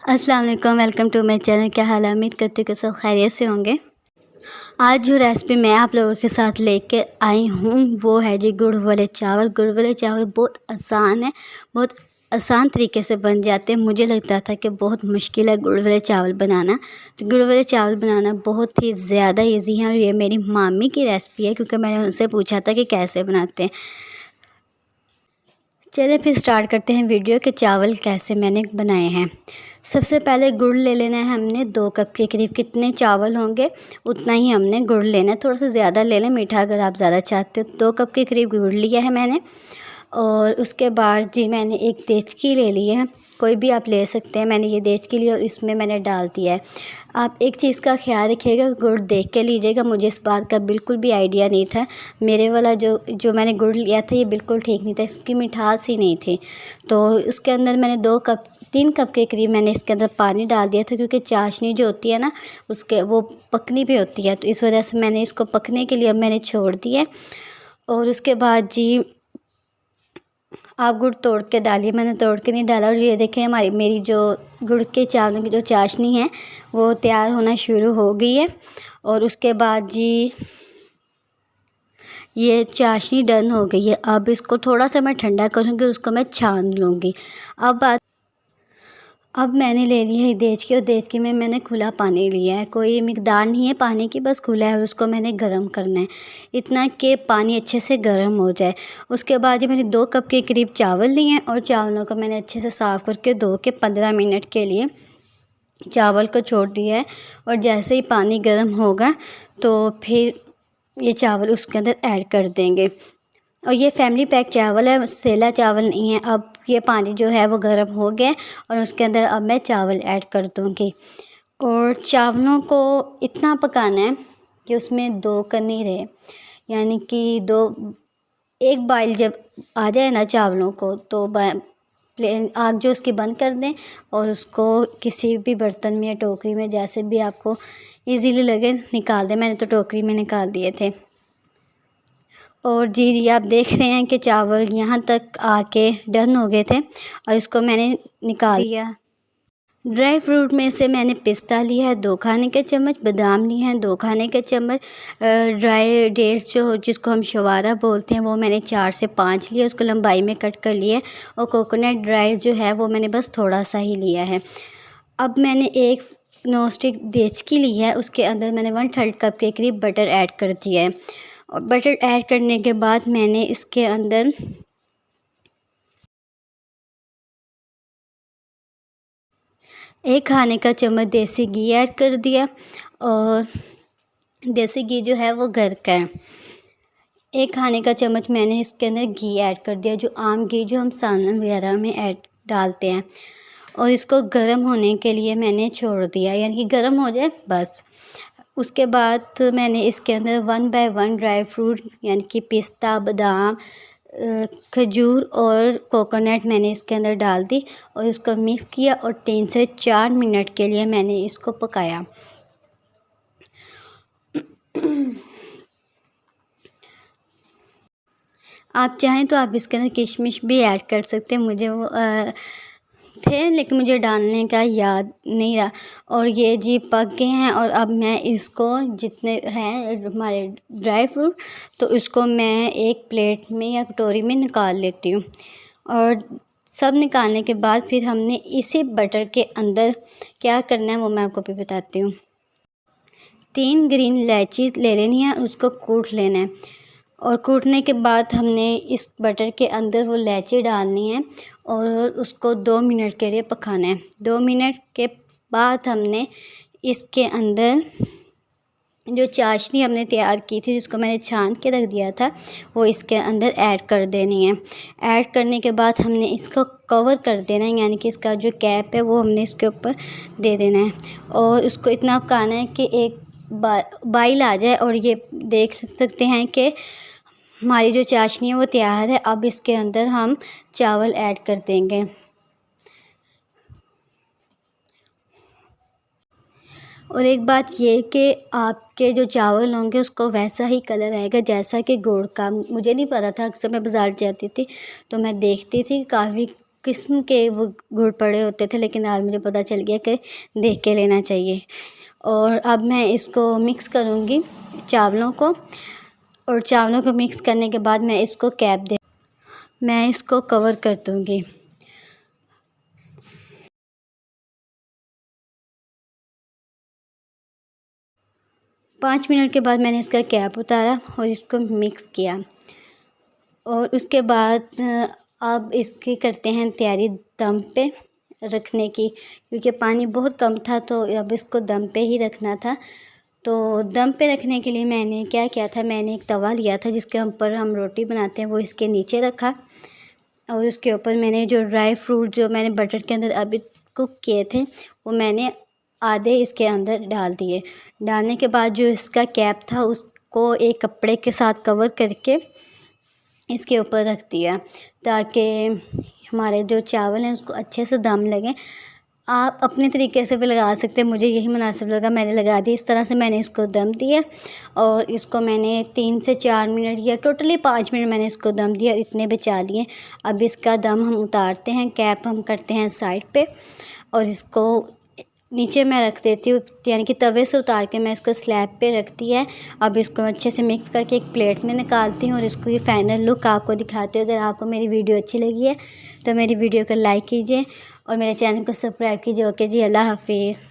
अस्सलाम वालेकुम, welcome to my channel. क्या हाल है? उम्मीद करती हूँ कि सब खैरियत से होंगे। आज जो रेसिपी मैं आप लोगों के साथ लेके आई हूँ वो है जी गुड़ वाले चावल। गुड़ वाले चावल बहुत आसान है, बहुत आसान तरीके से बन जाते हैं। मुझे लगता था कि बहुत मुश्किल है गुड़ वाले चावल बनाना, तो गुड़ वाले चावल बनाना बहुत ही ज़्यादा ईजी है। और ये मेरी मामी की रेसिपी है, क्योंकि मैंने उनसे पूछा था कि कैसे बनाते हैं। चलिए फिर स्टार्ट करते हैं वीडियो के चावल कैसे मैंने बनाए हैं। सबसे पहले गुड़ ले लेना है हमने 2 कप के करीब। कितने चावल होंगे उतना ही हमने गुड़ लेना है, थोड़ा सा ज़्यादा ले लें मीठा अगर आप ज़्यादा चाहते हो। 2 कप के करीब गुड़ लिया है मैंने। और उसके बाद जी मैंने एक देचकी ले ली है, कोई भी आप ले सकते हैं। मैंने ये देचकी ली और इसमें मैंने डाल दिया है। आप एक चीज़ का ख्याल रखिएगा, गुड़ देख के लीजिएगा। मुझे इस बात का बिल्कुल भी आइडिया नहीं था। मेरे वाला जो मैंने गुड़ लिया था ये बिल्कुल ठीक नहीं था, इसकी मिठास ही नहीं थी। तो उसके अंदर मैंने 3 कप के करीब मैंने इसके अंदर पानी डाल दिया था, क्योंकि चाशनी जो होती है ना उसके वो पकनी भी होती है, तो इस वजह से मैंने इसको पकने के लिए अब मैंने छोड़ दिया। और उसके बाद जी आप गुड़ तोड़ के डालिए, मैंने तोड़ के नहीं डाला। और ये देखें मेरी जो गुड़ के चावलों की जो चाशनी है वो तैयार होना शुरू हो गई है। और उसके बाद जी ये चाशनी डन हो गई है। अब इसको थोड़ा सा मैं ठंडा करूँगी, उसको मैं छान लूँगी। अब मैंने ले ली है देचकी, और देचकी में मैंने खुला पानी लिया है। कोई मिकदार नहीं है पानी की, बस खुला है। उसको मैंने गर्म करना है, इतना कि पानी अच्छे से गर्म हो जाए। उसके बाद मैंने 2 कप के करीब चावल लिए हैं, और चावलों को मैंने अच्छे से साफ़ करके धो के 15 मिनट के लिए चावल को छोड़ दिया है। और जैसे ही पानी गर्म होगा तो फिर ये चावल उसके अंदर ऐड कर देंगे। और ये फैमिली पैक चावल है, सेला चावल नहीं है। अब ये पानी जो है वो गर्म हो गया और उसके अंदर अब मैं चावल ऐड कर दूँगी। और चावलों को इतना पकाना है कि उसमें 2 कनी रहे, यानी कि 2 एक बॉयल जब आ जाए ना चावलों को, तो आग जो उसकी बंद कर दें और उसको किसी भी बर्तन में या टोकरी में, जैसे भी आपको इजीली लगे, निकाल दें। मैंने तो टोकरी में निकाल दिए थे। और जी आप देख रहे हैं कि चावल यहाँ तक आके डन हो गए थे, और इसको मैंने निकाल दिया। ड्राई फ्रूट में से मैंने पिस्ता लिया है 2 खाने के चम्मच, बादाम लिए हैं 2 खाने के चम्मच, ड्राई डेट्स जो जिसको हम शवारा बोलते हैं वो मैंने 4 से 5 लिए, उसको लंबाई में कट कर लिए। और कोकोनट ड्राई जो है वो मैंने बस थोड़ा सा ही लिया है। अब मैंने एक नॉनस्टिक देचकी ली है, उसके अंदर मैंने 1/3 कप के करीब बटर ऐड कर दिया है। और बटर ऐड करने के बाद मैंने इसके अंदर 1 खाने का चम्मच देसी घी ऐड कर दिया। और देसी घी जो है वो घर का है। 1 खाने का चम्मच मैंने इसके अंदर घी ऐड कर दिया, जो आम घी जो हम सालन वगैरह में ऐड डालते हैं। और इसको गर्म होने के लिए मैंने छोड़ दिया, यानी कि गर्म हो जाए बस। उसके बाद मैंने इसके अंदर 1 बाय 1 ड्राई फ्रूट, यानी कि पिस्ता, बादाम, खजूर और कोकोनट मैंने इसके अंदर डाल दी, और उसको मिक्स किया। और 3 से 4 मिनट के लिए मैंने इसको पकाया। आप चाहें तो आप इसके अंदर किशमिश भी ऐड कर सकते हैं, मुझे वो थे लेकिन मुझे डालने का याद नहीं रहा। और ये जी पक गए हैं, और अब मैं इसको जितने हैं हमारे ड्राई फ्रूट, तो इसको मैं एक प्लेट में या कटोरी में निकाल लेती हूँ। और सब निकालने के बाद फिर हमने इसी बटर के अंदर क्या करना है वो मैं आपको भी बताती हूँ। 3 ग्रीन इलायची ले लेनी है, उसको कूट लेना है। और कूटने के बाद हमने इस बटर के अंदर वो इलायची डालनी है, और उसको 2 मिनट के लिए पकाना है। 2 मिनट के बाद हमने इसके अंदर जो चाशनी हमने तैयार की थी, जिसको मैंने छान के रख दिया था, वो इसके अंदर ऐड कर देनी है। ऐड करने के बाद हमने इसको कवर कर देना है, यानी कि इसका जो कैप है वो हमने इसके ऊपर दे देना है। और उसको इतना पकाना है कि एक बाइल आ जाए। और ये देख सकते हैं कि हमारी जो चाशनी है वो तैयार है। अब इसके अंदर हम चावल ऐड कर देंगे। और एक बात ये कि आपके जो चावल होंगे उसको वैसा ही कलर आएगा जैसा कि गुड़ का। मुझे नहीं पता था, अक्सर मैं बाज़ार जाती थी तो मैं देखती थी काफ़ी किस्म के वो गुड़ पड़े होते थे, लेकिन आज मुझे पता चल गया कि देख के लेना चाहिए। और अब मैं इसको मिक्स करूँगी चावलों को, और चावलों को मिक्स करने के बाद मैं इसको कवर कर दूँगी। 5 मिनट के बाद मैंने इसका कैप उतारा और इसको मिक्स किया, और उसके बाद अब इसकी करते हैं तैयारी दम पे रखने की, क्योंकि पानी बहुत कम था तो अब इसको दम पे ही रखना था। तो दम पे रखने के लिए मैंने क्या किया था, मैंने एक तवा लिया था जिसके ऊपर हम रोटी बनाते हैं, वो इसके नीचे रखा, और उसके ऊपर मैंने जो ड्राई फ्रूट जो मैंने बटर के अंदर अभी कुक किए थे वो मैंने आधे इसके अंदर डाल दिए। डालने के बाद जो इसका कैप था उसको एक कपड़े के साथ कवर करके इसके ऊपर रख दिया, ताकि हमारे जो चावल हैं उसको अच्छे से दम लगे। आप अपने तरीके से भी लगा सकते हैं, मुझे यही मुनासिब लगा, मैंने लगा दी। इस तरह से मैंने इसको दम दिया, और इसको मैंने 3 से 4 मिनट या टोटली 5 मिनट मैंने इसको दम दिया, इतने बचा लिए। अब इसका दम हम उतारते हैं, कैप हम करते हैं साइड पे, और इसको नीचे मैं रख देती हूँ, यानी कि तवे से उतार के मैं इसको स्लैब पे रखती है। अब इसको अच्छे से मिक्स करके एक प्लेट में निकालती हूँ, और इसको ये फाइनल लुक आपको दिखाती हूँ। अगर आपको मेरी वीडियो अच्छी लगी है तो मेरी वीडियो को लाइक कीजिए और मेरे चैनल को सब्सक्राइब कीजिए। ओके जी, अल्लाह हाफिज़।